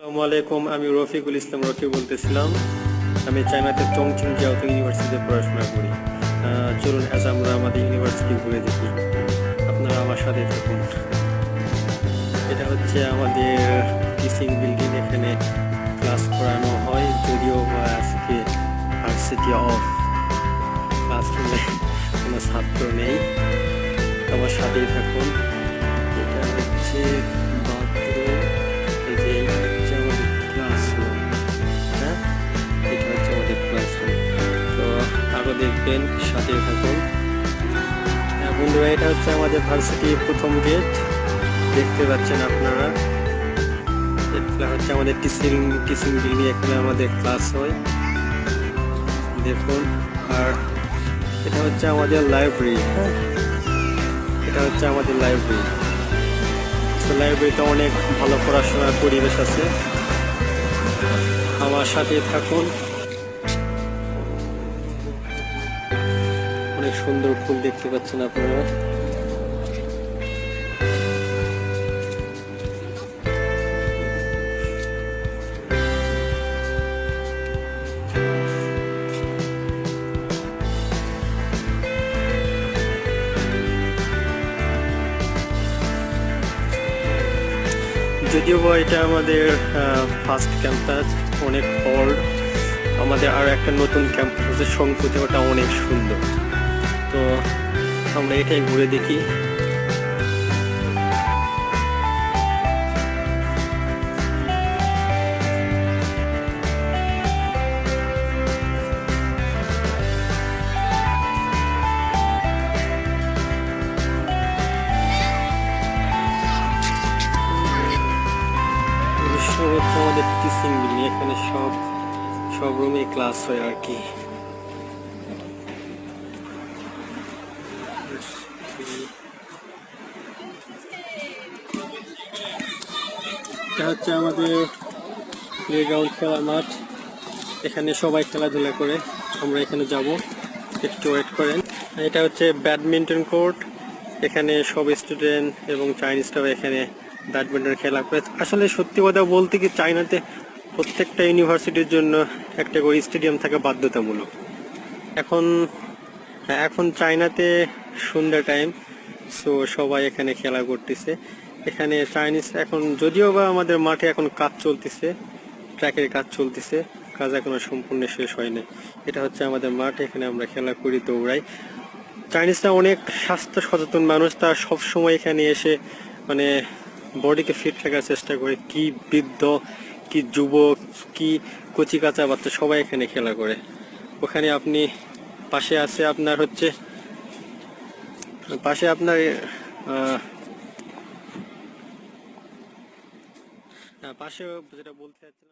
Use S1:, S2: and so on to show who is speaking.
S1: আসসালামু আলাইকুম, আমি রফিকুল ইসলাম রকি বলতেছিলাম। আমি চায়নাতে চংচিং জিয়াওতো ইউনিভার্সিটিতে পড়াশোনা করি। চলুন আজ আমরা আমাদের ইউনিভার্সিটি ঘুরে দেখি, আপনারা আমার সাথে থাকুন। এটা হচ্ছে আমাদের টিচিং বিল্ডিং, এখানে ক্লাস করানো হয়, যদিও বা আজকে ভার্সিটি অফ, ক্লাসরুমে কোনো ছাত্র নেই। আমার সাথেই থাকুন। এটা হচ্ছে বাথরুম, এই যে এটা হচ্ছে আমাদের ক্লাসরুম। হ্যাঁ, এটা হচ্ছে আমাদের ক্লাসরুম। তো আরও দেখবেন, সাথেই থাকুন। হ্যাঁ বন্ধুরা, এটা হচ্ছে আমাদের ভার্সিটির প্রথম গেট, দেখতে পাচ্ছেন আপনারা। এটা হচ্ছে আমাদের টিচিং বিল্ডিং, এখানে আমাদের ক্লাস হয়, দেখুন। আর এটা হচ্ছে আমাদের লাইব্রেরি। হ্যাঁ, এটা হচ্ছে আমাদের লাইব্রেরি। লাইব্রেরিতে অনেক ভালো পড়াশোনার পরিবেশ আছে, আমার সাথে থাকুন। অনেক সুন্দর ফুল দেখতে পাচ্ছেন আপনারা। যদিও বা এটা আমাদের ফার্স্ট ক্যাম্পাস, অনেক ওল্ড। আমাদের আর একটা নতুন ক্যাম্পাস আছে শঙ্কুতে, ওটা অনেক সুন্দর। তো আমরা এটাই ঘুরে দেখি। হচ্ছে আমাদের টিচিং বিল্ডিং, এখানে সব রুমে ক্লাস হয় আর কি। এটা হচ্ছে আমাদের প্লেগ্রাউন্ড, খেলার মাঠ, এখানে সবাই খেলাধুলা করে। আমরা এখানে যাব, একটু ওয়েট করেন। এটা হচ্ছে ব্যাডমিন্টন কোর্ট, এখানে সব স্টুডেন্ট এবং চাইনিজরাও এখানে ব্যাডমিন্টন খেলা করে। আসলে সত্যি কথা বলতে কি, চায়নাতে প্রত্যেকটা ইউনিভার্সিটির জন্য একটা করে স্টেডিয়াম থাকা বাধ্যতামূলক। এখন চায়নাতে সন্ধ্যা টাইম, সো সবাই এখানে খেলা করতেছে। এখানে চাইনিজ এখন, যদিও বা আমাদের মাঠে এখন কাজ চলতেছে, ট্র্যাকের কাজ চলতেছে, কাজ এখনো সম্পূর্ণ শেষ হয়নি। এটা হচ্ছে আমাদের মাঠ, এখানে আমরা খেলা করি, দৌড়াই। চাইনিজরা অনেক স্বাস্থ্য সচেতন মানুষ, তারা সবসময় এখানে এসে মানে বডিকে ফিট রাখার চেষ্টা করে। কি বৃদ্ধ, কি যুবক, কি কচি কাঁচা বাচ্চা, সবাই এখানে খেলা করে। ওখানে আপনি পাশে আছে আপনার হচ্ছে, পাশে আপনার পাশে যেটা বলতে চাচ্ছিলাম।